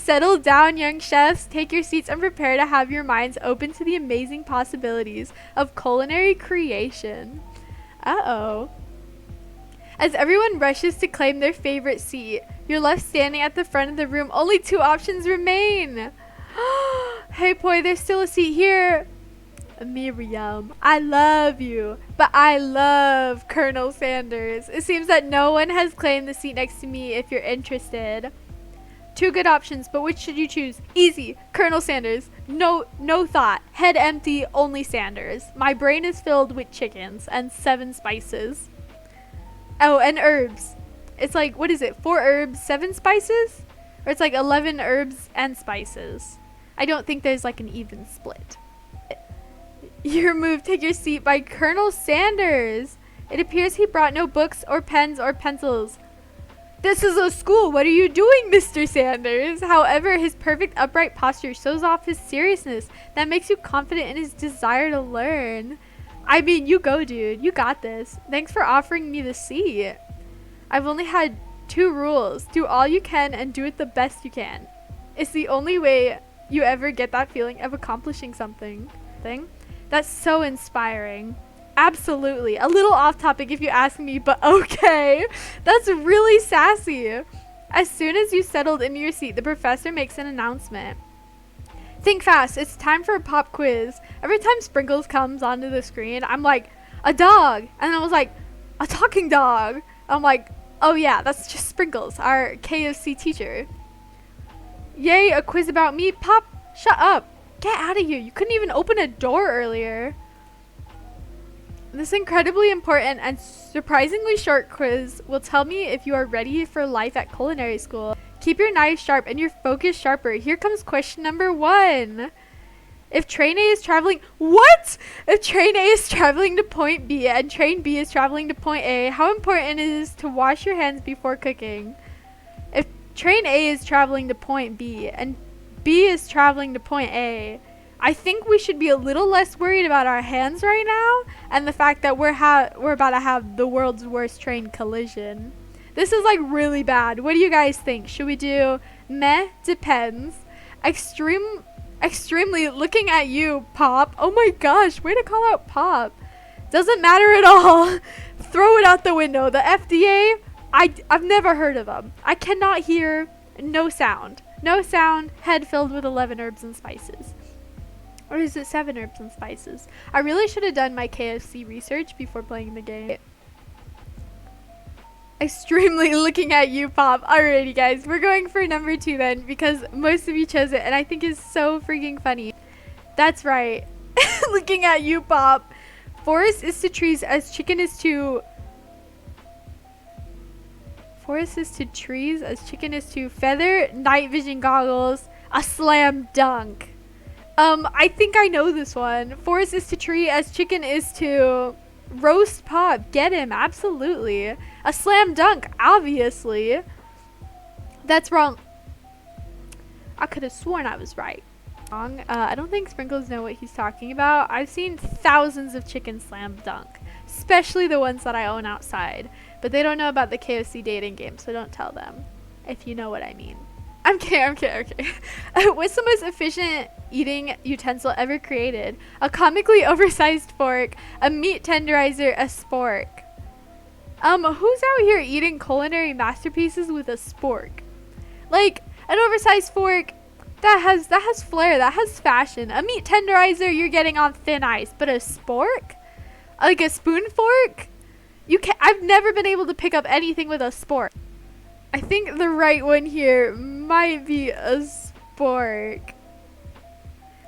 Settle down, young chefs. Take your seats and prepare to have your minds open to the amazing possibilities of culinary creation. Uh-oh. As everyone rushes to claim their favorite seat, you're left standing at the front of the room. Only 2 options remain. Hey, boy, there's still a seat here. Miriam, I love you, but I love Colonel Sanders. It seems that no one has claimed the seat next to me if you're interested. 2 good options, but which should you choose? Easy, Colonel Sanders. No thought. Head empty, only Sanders. My brain is filled with chickens and 7 spices. Oh, and herbs. It's like, what is it? 4 herbs, 7 spices? Or it's like 11 herbs and spices. I don't think there's like an even split. You're moved, take your seat by Colonel Sanders. It appears he brought no books or pens or pencils. This is a school. What are you doing, Mr. Sanders? However, his perfect upright posture shows off his seriousness that makes you confident in his desire to learn. I mean, you go, dude. You got this. Thanks for offering me the seat. I've only had 2 rules. Do all you can and do it the best you can. It's the only way you ever get that feeling of accomplishing something. That's so inspiring. Absolutely. A little off topic if you ask me, but okay. That's really sassy. As soon as you settled into your seat, the professor makes an announcement. Think fast. It's time for a pop quiz. Every time Sprinkles comes onto the screen, I'm like, a dog. And I was like, a talking dog. I'm like, oh yeah, that's just Sprinkles, our KFC teacher. Yay, a quiz about me? Pop, shut up. Get out of here. You couldn't even open a door earlier. This incredibly important and surprisingly short quiz will tell me if you are ready for life at culinary school. Keep your knife sharp and your focus sharper. Here comes question number 1. If train A is traveling... What? If train A is traveling to point B and train B is traveling to point A, how important it is to wash your hands before cooking? If train A is traveling to point B and B is traveling to point A, I think we should be a little less worried about our hands right now and the fact that we're about to have the world's worst train collision. This is like really bad. What do you guys think? Should we do meh, depends, extremely looking at you, Pop? Oh my gosh, way to call out Pop. Doesn't matter at all. Throw it out the window. The FDA, I've never heard of them. I cannot hear. No sound. No sound. Head filled with 11 herbs and spices. Or is it 7 herbs and spices? I really should have done my KFC research before playing the game. Extremely looking at you, Pop. Alrighty, guys. We're going for number 2 then, because most of you chose it, and I think it's so freaking funny. That's right. Looking at you, Pop. Forest is to trees as chicken is to... Forest is to trees as chicken is to feather, night vision goggles, a slam dunk. I think I know this one. Forest is to tree as chicken is to roast Pop. Get him, absolutely. A slam dunk, obviously. That's wrong. I could have sworn I was right. I don't think Sprinkles know what he's talking about. I've seen thousands of chicken slam dunk, especially the ones that I own outside. But they don't know about the KFC dating game, so don't tell them, if you know what I mean. I'm kidding. What's the most efficient eating utensil ever created? A comically oversized fork, a meat tenderizer, a spork. Who's out here eating culinary masterpieces with a spork? Like, an oversized fork, that has flair, that has fashion. A meat tenderizer, you're getting on thin ice, but a spork? Like a spoon fork? I've never been able to pick up anything with a spork. I think the right one here might be a spork.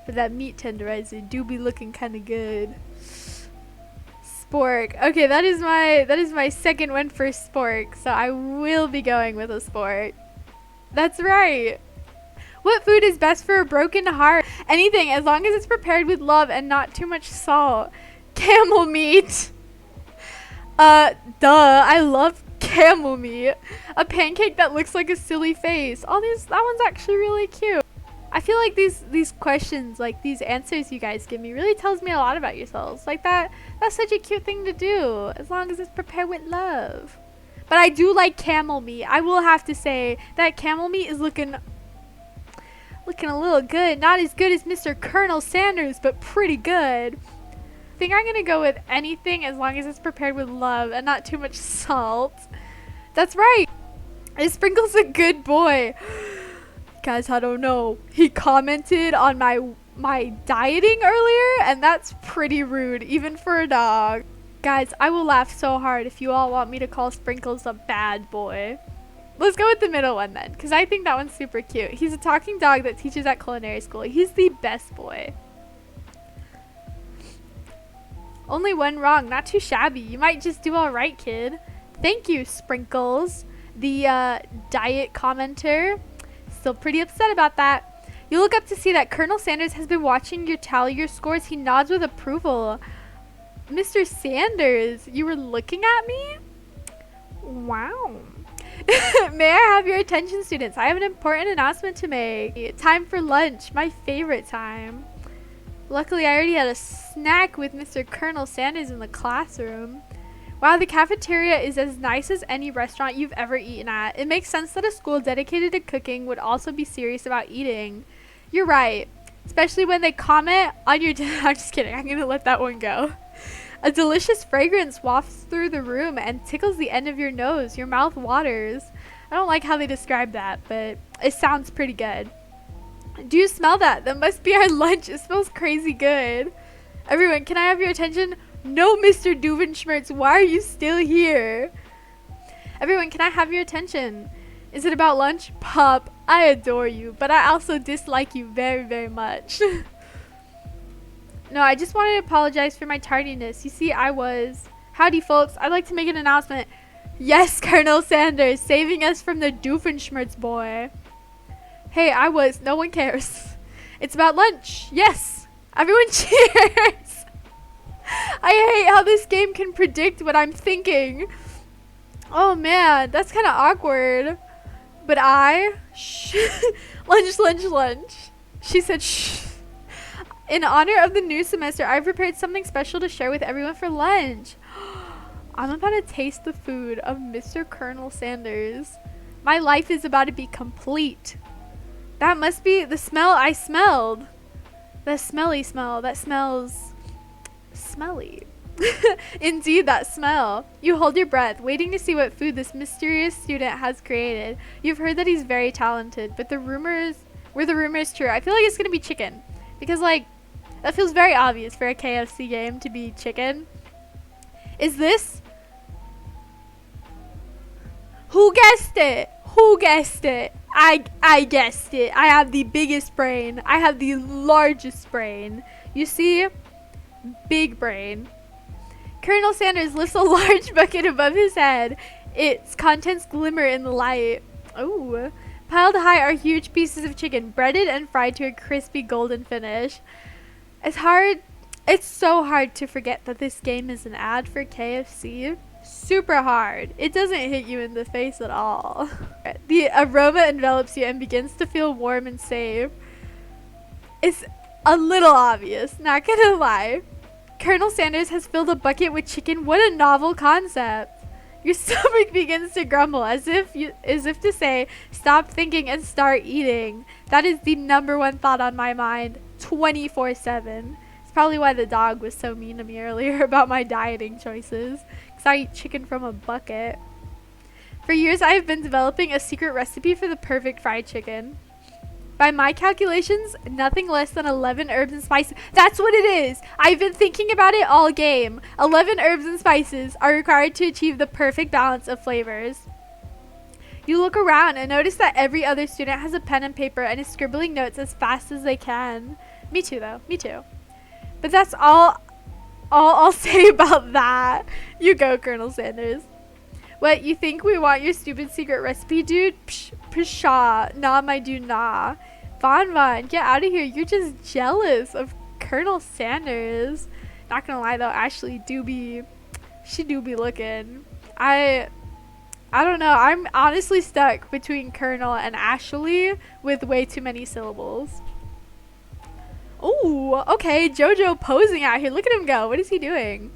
But that meat tenderizer do be looking kind of good. Spork. Okay, that is my second one for spork, so I will be going with a spork. That's right. What food is best for a broken heart? Anything, as long as it's prepared with love and not too much salt. Camel meat. Duh. I love camel meat. A pancake that looks like a silly face. That one's actually really cute. I feel like these questions, like these answers you guys give me, really tells me a lot about yourselves. Like that's such a cute thing to do, as long as it's prepared with love. But I do like camel meat. I will have to say that camel meat is looking Looking a little good. Not as good as Mr. Colonel Sanders, but pretty good. I think I'm gonna go with anything as long as it's prepared with love and not too much salt. That's right. Sprinkle's a good boy. Guys, I don't know. He commented on my dieting earlier, and that's pretty rude, even for a dog. Guys, I will laugh so hard if you all want me to call Sprinkles a bad boy. Let's go with the middle one then, because I think that one's super cute. He's a talking dog that teaches at culinary school. He's the best boy. Only one wrong, not too shabby. You might just do all right, kid. Thank you, Sprinkles. The diet commenter. Still pretty upset about that. You look up to see that Colonel Sanders has been watching you tally your scores. He nods with approval. Mr. Sanders, you were looking at me? Wow. May I have your attention, students? I have an important announcement to make. Time for lunch, my favorite time. Luckily, I already had a snack with Mr. Colonel Sanders in the classroom. Wow, the cafeteria is as nice as any restaurant you've ever eaten at. It makes sense that a school dedicated to cooking would also be serious about eating. You're right, especially when they comment on your I'm just kidding, I'm gonna let that one go. A delicious fragrance wafts through the room and tickles the end of your nose. Your mouth waters. I don't like how they describe that, but it sounds pretty good. Do you smell that? That must be our lunch. It smells crazy good. Everyone, can I have your attention? No, Mr. Duvenschmertz, why are you still here? Everyone, can I have your attention? Is it about lunch? Pop, I adore you, but I also dislike you very, very much. No, I just wanted to apologize for my tardiness. You see, Howdy, folks. I'd like to make an announcement. Yes, Colonel Sanders, saving us from the Doofenshmirtz boy. Hey, no one cares. It's about lunch. Yes. Everyone cheers. I hate how this game can predict what I'm thinking. Oh, man. That's kind of awkward. But shh. Lunch. She said shh. In honor of the new semester, I've prepared something special to share with everyone for lunch. I'm about to taste the food of Mr. Colonel Sanders. My life is about to be complete. That must be the smell I smelled. The smelly smell. That smells smelly. Indeed, that smell. You hold your breath, waiting to see what food this mysterious student has created. You've heard that he's very talented, but were the rumors true? I feel like it's going to be chicken. Because, that feels very obvious for a KFC game to be chicken. Is this? Who guessed it? Who guessed it? I guessed it. I have the biggest brain. I have the largest brain. You see? Big brain. Colonel Sanders lifts a large bucket above his head. Its contents glimmer in the light. Oh. Piled high are huge pieces of chicken, breaded and fried to a crispy golden finish. It's so hard to forget that this game is an ad for KFC. Super hard. It doesn't hit you in the face at all. The aroma envelops you and begins to feel warm and safe. It's a little obvious, not gonna lie. Colonel Sanders has filled a bucket with chicken. What a novel concept. Your stomach begins to grumble as if to say, stop thinking and start eating. That is the #1 thought on my mind 24/7. It's probably why the dog was so mean to me earlier about my dieting choices. Because I eat chicken from a bucket. For years, I have been developing a secret recipe for the perfect fried chicken. By my calculations, nothing less than 11 herbs and spices. That's what it is. I've been thinking about it all game. 11 herbs and spices are required to achieve the perfect balance of flavors. You look around and notice that every other student has a pen and paper and is scribbling notes as fast as they can. Me too, though. Me too. But that's all I'll say about that. You go, Colonel Sanders. What, you think we want your stupid secret recipe, dude? Psh, pshaw. Nah, my dude, nah. Von, get out of here. You're just jealous of Colonel Sanders. Not gonna lie, though, Ashley she do be looking. I don't know. I'm honestly stuck between Colonel and Ashley with way too many syllables. Ooh, okay. Jojo posing out here. Look at him go. What is he doing?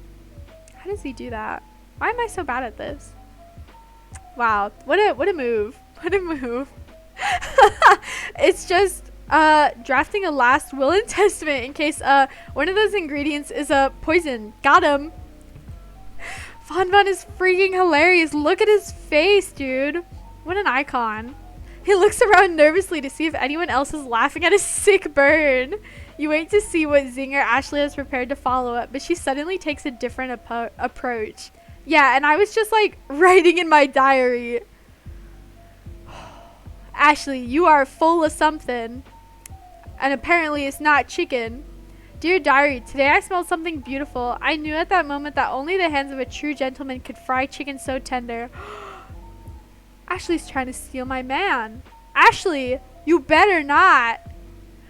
How does he do that? Why am I so bad at this? Wow, what a move. What a move. It's just Drafting a last will and testament in case one of those ingredients is a poison. Got him. Von is freaking hilarious. Look at his face, dude. What an icon. He looks around nervously to see if anyone else is laughing at his sick burn. You wait to see what zinger Ashley has prepared to follow up, but she suddenly takes a different approach. Yeah, and I was just like writing in my diary. Ashley, you are full of something. And apparently it's not chicken. Dear diary, today I smelled something beautiful. I knew at that moment that only the hands of a true gentleman could fry chicken so tender. Ashley's trying to steal my man. Ashley, you better not.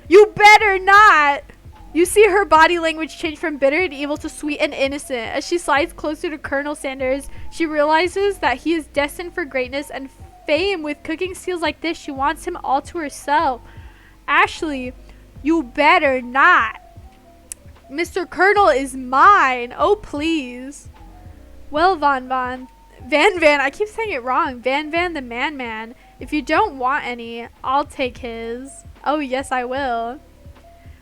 You better not. You see her body language change from bitter and evil to sweet and innocent. As she slides closer to Colonel Sanders, she realizes that he is destined for greatness and fame. With cooking skills like this, she wants him all to herself. Ashley, you better not. Mr. Colonel is mine. Oh, please. Well, Van, I keep saying it wrong. Van the man. If you don't want any, I'll take his. Oh, yes, I will.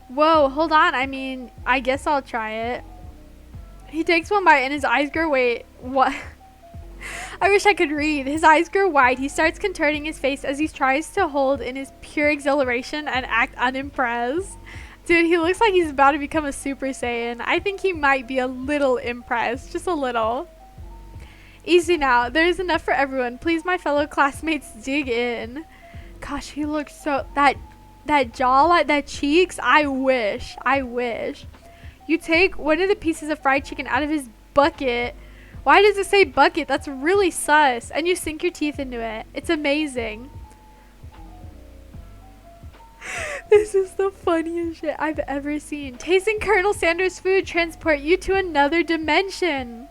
Whoa, hold on. I mean, I guess I'll try it. He takes one bite and his eyes grow wait. What? I wish I could read. His eyes grow wide. He starts contorting his face as he tries to hold in his pure exhilaration and act unimpressed. Dude, he looks like he's about to become a Super Saiyan. I think he might be a little impressed. Just a little. Easy now. There's enough for everyone. Please, my fellow classmates, dig in. Gosh, he looks so... That jaw, that cheeks. I wish. You take one of the pieces of fried chicken out of his bucket. Why does it say bucket? That's really sus. And you sink your teeth into it. It's amazing. This is the funniest shit I've ever seen. Tasting Colonel Sanders' food transport you to another dimension.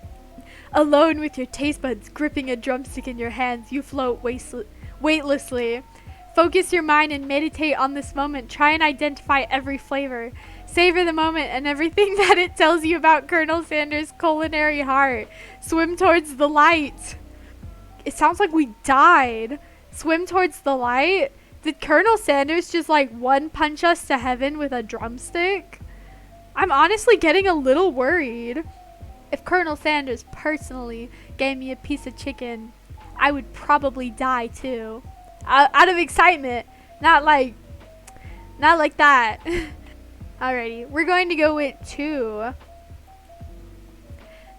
Alone with your taste buds gripping a drumstick in your hands, you float weightlessly. Focus your mind and meditate on this moment. Try and identify every flavor. Savor the moment and everything that it tells you about Colonel Sanders' culinary heart. Swim towards the light. It sounds like we died. Swim towards the light? Did Colonel Sanders just like one punch us to heaven with a drumstick? I'm honestly getting a little worried. If Colonel Sanders personally gave me a piece of chicken, I would probably die too. Out of excitement. Not like that. Alrighty, we're going to go with 2.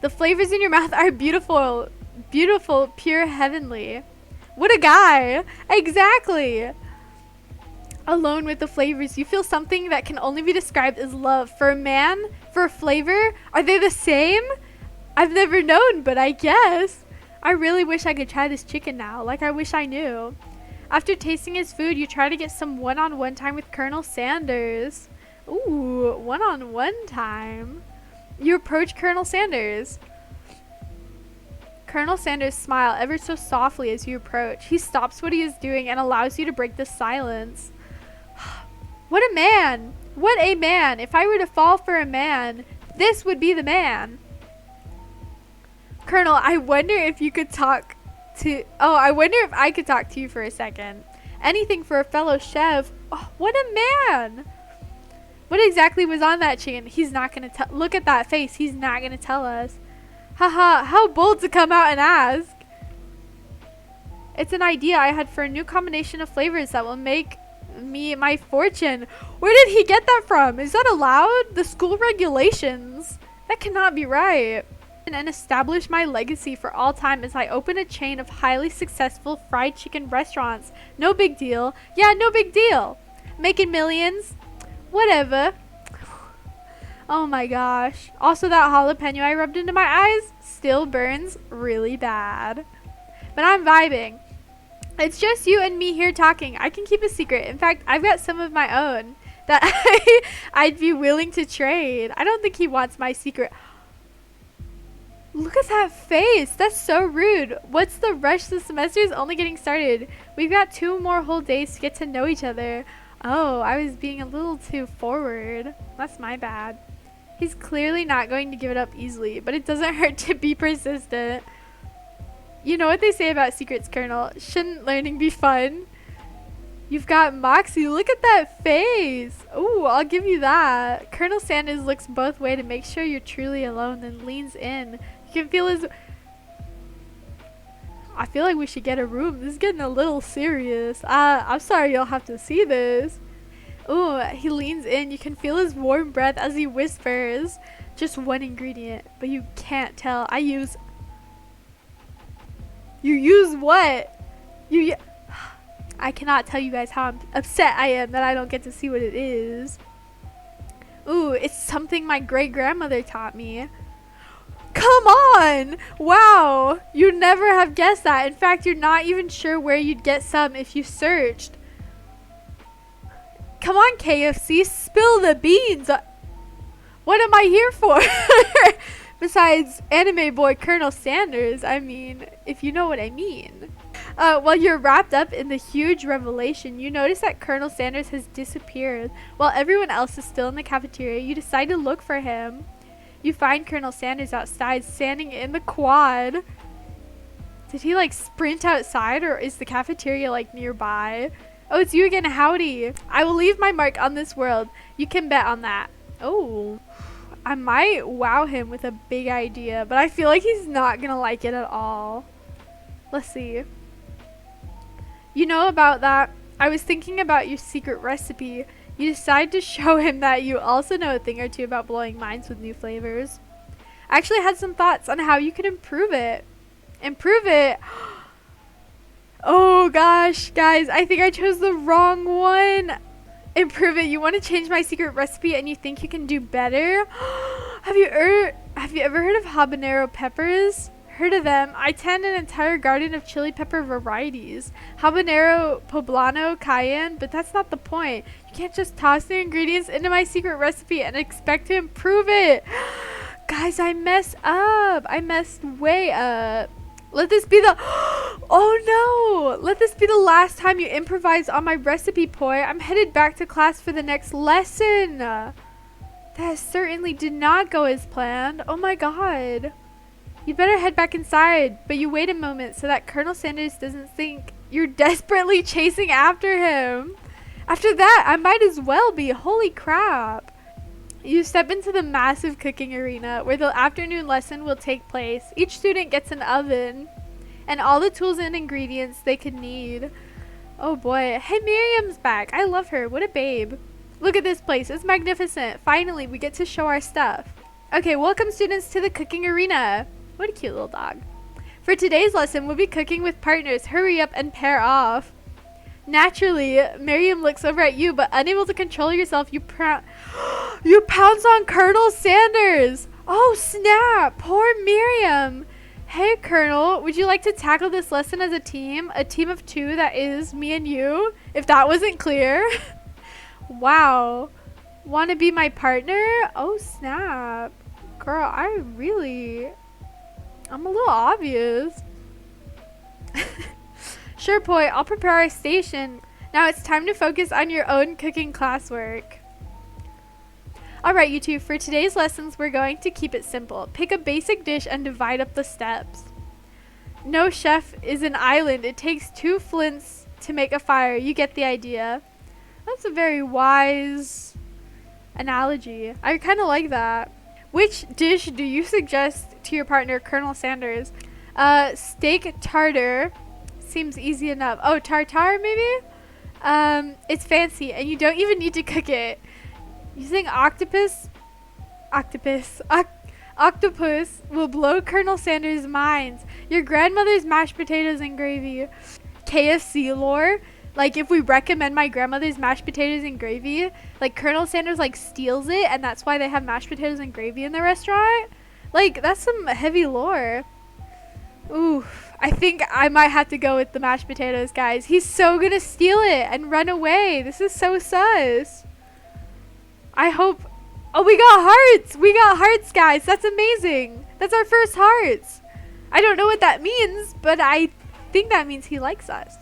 The flavors in your mouth are beautiful, pure heavenly. What a guy. Exactly. Alone with the flavors, you feel something that can only be described as love. For a man, for a flavor, are they the same? I've never known, but I guess. I really wish I could try this chicken now, like I wish I knew. After tasting his food, you try to get some one-on-one time with Colonel Sanders. Ooh, one-on-one time. You approach Colonel Sanders. Colonel Sanders smile ever so softly as you approach. He stops what he is doing and allows you to break the silence. What a man! What a man! If I were to fall for a man, this would be the man. Colonel, I wonder if you could talk to... Oh, I wonder if I could talk to you for a second. Anything for a fellow chef. Oh, what a man! What exactly was on that chicken? He's not going to tell... Look at that face. He's not going to tell us. Haha, how bold to come out and ask. It's an idea I had for a new combination of flavors that will make me my fortune. Where did he get that from? Is that allowed? The school regulations. That cannot be right. And establish my legacy for all time as I open a chain of highly successful fried chicken restaurants. No big deal. Yeah, no big deal. Making millions. Whatever. Oh my gosh. Also, that jalapeno I rubbed into my eyes still burns really bad. But I'm vibing. It's just you and me here talking. I can keep a secret. In fact, I've got some of my own that I'd be willing to trade. I don't think he wants my secret. Look at that face. That's so rude. What's the rush? The semester is only getting started. We've got 2 more whole days to get to know each other. Oh, I was being a little too forward. That's my bad. He's clearly not going to give it up easily, but it doesn't hurt to be persistent. You know what they say about secrets, Colonel. Shouldn't learning be fun? You've got Moxie. Look at that face. Ooh, I'll give you that. Colonel Sanders looks both ways to make sure you're truly alone, then leans in. You can feel his... I feel like we should get a room. This is getting a little serious. I'm sorry you'll have to see this. Ooh, he leans in. You can feel his warm breath as he whispers. Just one ingredient, but you can't tell. You use what? I cannot tell you guys how upset I am that I don't get to see what it is. Ooh, it's something my great-grandmother taught me. Come on! Wow! You'd never have guessed that. In fact, you're not even sure where you'd get some if you searched. Come on, KFC, spill the beans! What am I here for? Besides anime boy Colonel Sanders, I mean, if you know what I mean. While you're wrapped up in the huge revelation, you notice that Colonel Sanders has disappeared. While everyone else is still in the cafeteria, you decide to look for him. You find Colonel Sanders outside, standing in the quad. Did he like sprint outside, or is the cafeteria like nearby? Oh, it's you again, howdy. I will leave my mark on this world. You can bet on that. Oh, I might wow him with a big idea, but I feel like he's not gonna like it at all. Let's see. You know about that? I was thinking about your secret recipe. You decide to show him that you also know a thing or two about blowing minds with new flavors. I actually had some thoughts on how you could improve it. Improve it? Oh gosh, guys, I think I chose the wrong one. Improve it. You want to change my secret recipe and you think you can do better? Have you ever heard of habanero peppers? Heard of them? I tend an entire garden of chili pepper varieties. Habanero, poblano, cayenne, but that's not the point. You can't just toss the ingredients into my secret recipe and expect to improve it. Guys, I messed up. I messed way up. Let this be the... Oh no! Let this be the last time you improvise on my recipe, Poi. I'm headed back to class for the next lesson. That certainly did not go as planned. Oh my god. You'd better head back inside, but you wait a moment so that Colonel Sanders doesn't think you're desperately chasing after him. After that, I might as well be. Holy crap. You step into the massive cooking arena where the afternoon lesson will take place. Each student gets an oven and all the tools and ingredients they could need. Oh boy. Hey, Miriam's back. I love her. What a babe. Look at this place. It's magnificent. Finally, we get to show our stuff. Okay, welcome students to the cooking arena. What a cute little dog. For today's lesson, we'll be cooking with partners. Hurry up and pair off. Naturally, Miriam looks over at you, but unable to control yourself, you pounce on Colonel Sanders. Oh, snap. Poor Miriam. Hey, Colonel, would you like to tackle this lesson as a team? A team of two, that is, me and you, if that wasn't clear. Wow. Want to be my partner? Oh, snap. Girl, I'm a little obvious. Sure, Poi, I'll prepare our station. Now it's time to focus on your own cooking classwork. Alright, you two, for today's lessons, we're going to keep it simple. Pick a basic dish and divide up the steps. No chef is an island. It takes 2 flints to make a fire. You get the idea. That's a very wise analogy. I kind of like that. Which dish do you suggest to your partner, Colonel Sanders? Steak tartare. Seems easy enough. Oh, tartare maybe? It's fancy and you don't even need to cook it. Using octopus will blow Colonel Sanders' minds. Your grandmother's mashed potatoes and gravy. KFC lore. Like, if we recommend my grandmother's mashed potatoes and gravy, like, Colonel Sanders, like, steals it, and that's why they have mashed potatoes and gravy in the restaurant. Like, that's some heavy lore. Oof. I think I might have to go with the mashed potatoes, guys. He's so gonna steal it and run away. This is so sus. I hope... Oh, we got hearts! We got hearts, guys. That's amazing. That's our first hearts. I don't know what that means, but I think that means he likes us.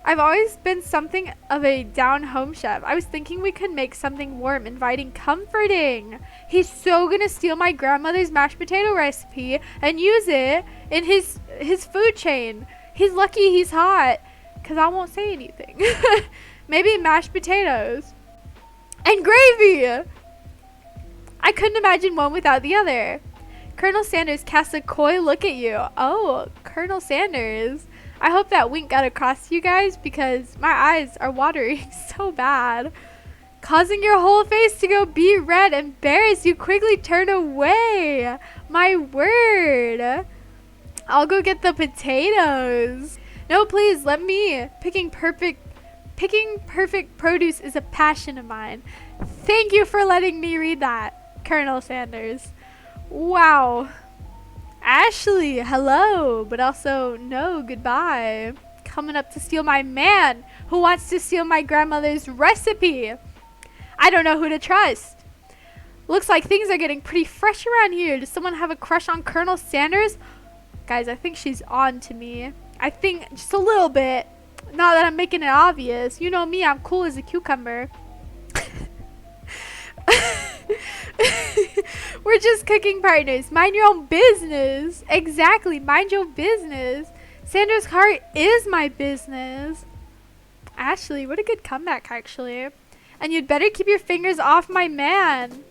I've always been something of a down-home chef. I was thinking we could make something warm, inviting, comforting. He's so gonna steal my grandmother's mashed potato recipe and use it in his food chain. He's lucky he's hot. because I won't say anything. Maybe mashed potatoes. And gravy! I couldn't imagine one without the other. Colonel Sanders casts a coy look at you. Oh, Colonel Sanders. I hope that wink got across to you guys because my eyes are watering so bad. Causing your whole face to go beet red, embarrassed, you quickly turn away. My word. I'll go get the potatoes. No, please, let me. Picking perfect produce is a passion of mine. Thank you for letting me read that, Colonel Sanders. Wow. Ashley, hello, but also no, goodbye. Coming up to steal my man who wants to steal my grandmother's recipe. I don't know who to trust. Looks like things are getting pretty fresh around here. Does someone have a crush on Colonel Sanders? Guys, I think she's on to me. I think just a little bit. Not that I'm making it obvious. You know me, I'm cool as a cucumber. We're just cooking partners. Mind your own business. Exactly. Mind your business. Sanders' heart is my business. Ashley, what a good comeback, actually. And you'd better keep your fingers off my man.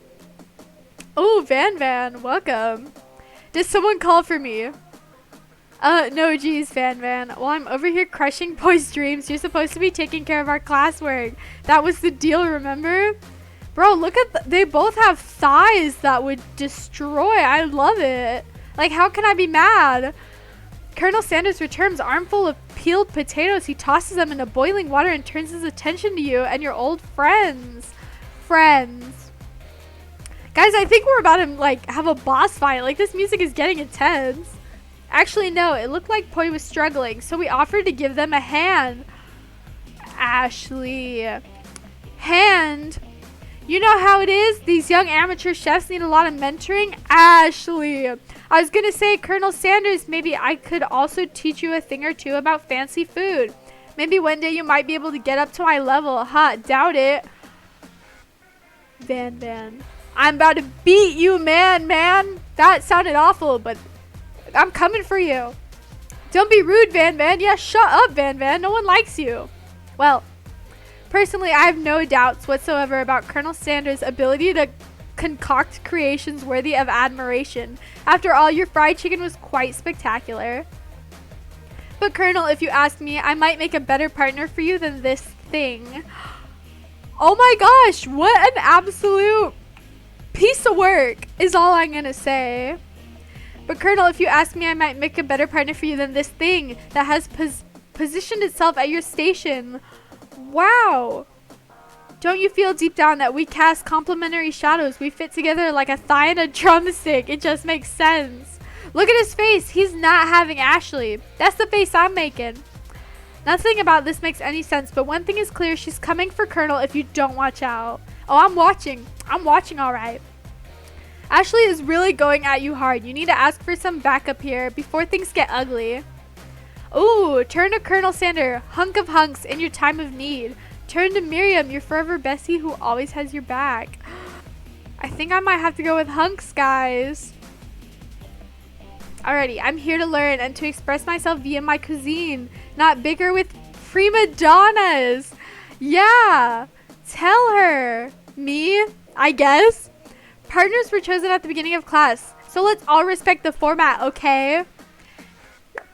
Oh, Van, welcome. Did someone call for me? No, geez, Van. While I'm over here crushing boys' dreams, you're supposed to be taking care of our classwork. That was the deal, remember? Bro, look at they both have thighs that would destroy. I love it. Like, how can I be mad? Colonel Sanders returns, armful of peeled potatoes. He tosses them into boiling water and turns his attention to you and your old friends. Guys, I think we're about to, like, have a boss fight. Like, this music is getting intense. Actually, no, it looked like Poi was struggling, so we offered to give them a hand. Ashley. Hand? You know how it is? These young amateur chefs need a lot of mentoring. Ashley. I was going to say, Colonel Sanders, maybe I could also teach you a thing or two about fancy food. Maybe one day you might be able to get up to my level. Doubt it. Van. I'm about to beat you, man. That sounded awful, but I'm coming for you. Don't be rude, Van. Yeah, shut up, Van. No one likes you. Well, personally, I have no doubts whatsoever about Colonel Sanders' ability to concoct creations worthy of admiration. After all, your fried chicken was quite spectacular. But Colonel, if you ask me, I might make a better partner for you than this thing. Oh my gosh, what an absolute piece of work is all I'm gonna say. But Colonel, if you ask me, I might make a better partner for you than this thing that has positioned itself at your station. Wow. Don't you feel deep down that we cast complementary shadows? We fit together like a thigh and a drumstick. It just makes sense. Look at his face. He's not having Ashley. That's the face I'm making. Nothing about this makes any sense, but one thing is clear. She's coming for Colonel if you don't watch out. Oh, I'm watching. I'm watching all right. Ashley is really going at you hard. You need to ask for some backup here before things get ugly. Ooh, turn to Colonel Sander, hunk of hunks in your time of need. Turn to Miriam, your forever bestie who always has your back. I think I might have to go with hunks, guys. Alrighty, I'm here to learn and to express myself via my cuisine, not bicker with prima donnas. Yeah, tell her. Me, I guess. Partners were chosen at the beginning of class, so let's all respect the format, okay?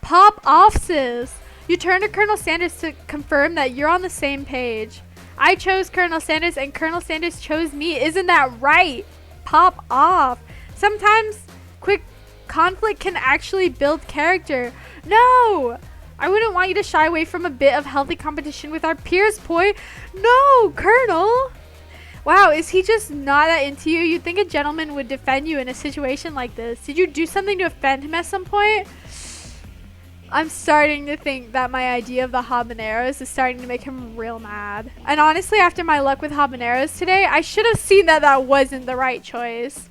Pop off, sis. You turn to Colonel Sanders to confirm that you're on the same page. I chose Colonel Sanders and Colonel Sanders chose me. Isn't that right? Pop off. Sometimes quick conflict can actually build character. No! I wouldn't want you to shy away from a bit of healthy competition with our peers, Poi. No, Colonel! Wow, is he just not that into you? You'd think a gentleman would defend you in a situation like this. Did you do something to offend him at some point? I'm starting to think that my idea of the habaneros is starting to make him real mad. And honestly, after my luck with habaneros today, I should have seen that that wasn't the right choice.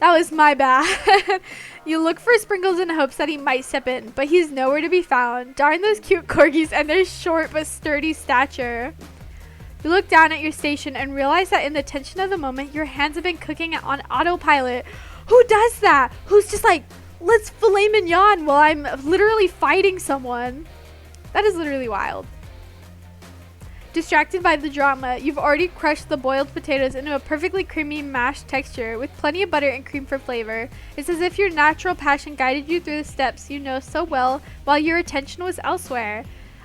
That was my bad. You look for Sprinkles in hopes that he might step in, but he's nowhere to be found. Darn those cute corgis and their short but sturdy stature. You look down at your station and realize that in the tension of the moment, your hands have been cooking on autopilot. Who does that? Who's just like, let's filet mignon while I'm literally fighting someone. That is literally wild. Distracted by the drama, you've already crushed the boiled potatoes into a perfectly creamy mashed texture with plenty of butter and cream for flavor. It's as if your natural passion guided you through the steps you know so well while your attention was elsewhere.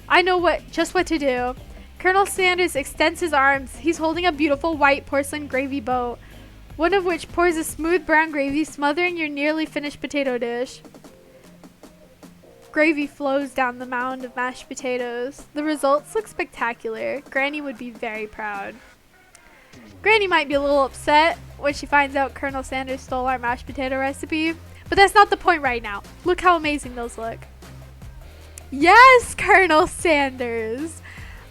I know just what to do. Colonel Sanders extends his arms. He's holding a beautiful white porcelain gravy boat, one of which pours a smooth brown gravy smothering your nearly finished potato dish. Gravy flows down the mound of mashed potatoes. The results look spectacular. Granny would be very proud. Granny might be a little upset when she finds out Colonel Sanders stole our mashed potato recipe, but that's not the point right now. Look how amazing those look. Yes, Colonel Sanders!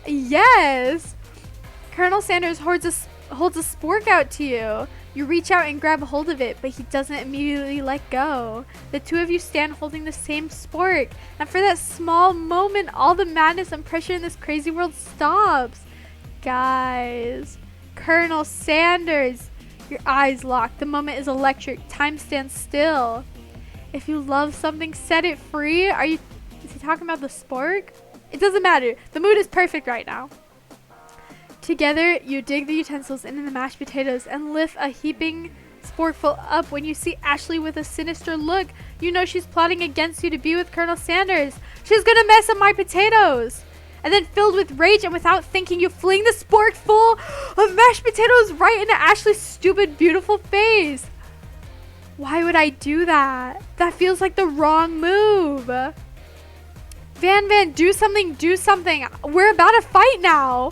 Yes! Colonel Sanders holds a spork out to you. You reach out and grab hold of it, but he doesn't immediately let go. The two of you stand holding the same spork, and for that small moment, all the madness and pressure in this crazy world stops. Guys, Colonel Sanders, your eyes lock. The moment is electric. Time stands still. If you love something, set it free. Is he talking about the spork? It doesn't matter. The mood is perfect right now. Together, you dig the utensils into the mashed potatoes and lift a heaping sporkful up. When you see Ashley with a sinister look, you know she's plotting against you to be with Colonel Sanders. She's gonna mess up my potatoes. And then, filled with rage and without thinking, you fling the sporkful of mashed potatoes right into Ashley's stupid, beautiful face. Why would I do that? That feels like the wrong move. Van, do something, do something. We're about to fight now.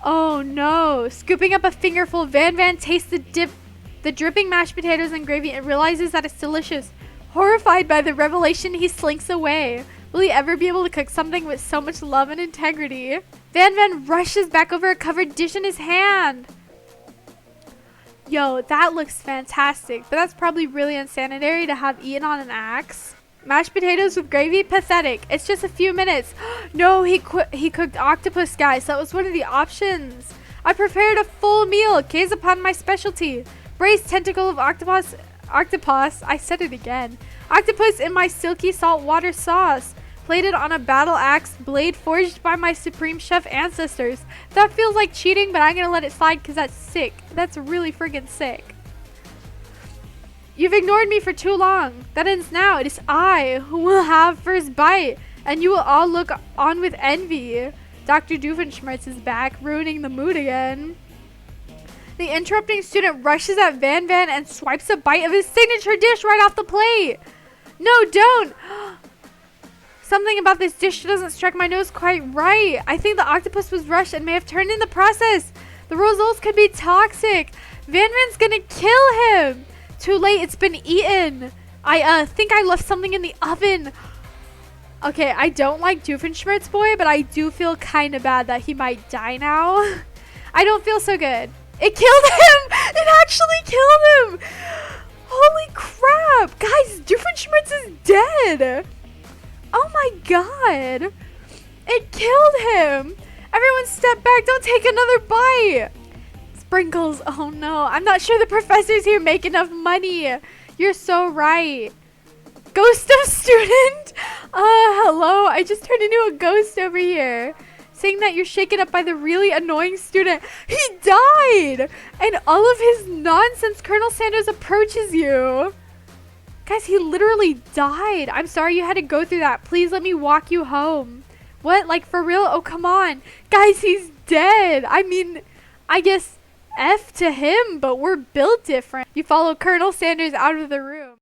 Oh no. Scooping up a fingerful, Van tastes the dripping mashed potatoes and gravy and realizes that it's delicious. Horrified by the revelation, he slinks away. Will he ever be able to cook something with so much love and integrity? Van rushes back over a covered dish in his hand. Yo, that looks fantastic, but that's probably really unsanitary to have eaten on an axe. Mashed potatoes with gravy? Pathetic. It's just a few minutes. No, he cooked octopus, guys. That was one of the options. I prepared a full meal. Gaze upon my specialty. Braised tentacle of octopus. I said it again. Octopus in my silky saltwater sauce. Plated on a battle axe blade forged by my supreme chef ancestors. That feels like cheating, but I'm gonna let it slide because that's sick. That's really friggin' sick. You've ignored me for too long. That ends now. It is I who will have first bite, and you will all look on with envy. Dr. Doofenshmirtz is back, ruining the mood again. The interrupting student rushes at Van and swipes a bite of his signature dish right off the plate. No, don't! Something about this dish doesn't strike my nose quite right. I think the octopus was rushed and may have turned in the process. The results could be toxic. Van's gonna kill him. Too late, it's been eaten. I think I left something in the oven. Okay, I don't like Doofenshmirtz boy, but I do feel kind of bad that he might die now. I don't feel so good. It killed him! It actually killed him! Holy crap! Guys, Doofenshmirtz is dead! Oh my god! It killed him! Everyone step back, don't take another bite! Sprinkles, oh no. I'm not sure the professors here make enough money. You're so right. Ghost of student? Hello. I just turned into a ghost over here. Saying that you're shaken up by the really annoying student. He died! And all of his nonsense, Colonel Sanders approaches you. Guys, he literally died. I'm sorry you had to go through that. Please let me walk you home. What? Like, for real? Oh, come on. Guys, he's dead. I mean, I guess F to him, but we're built different. You follow Colonel Sanders out of the room.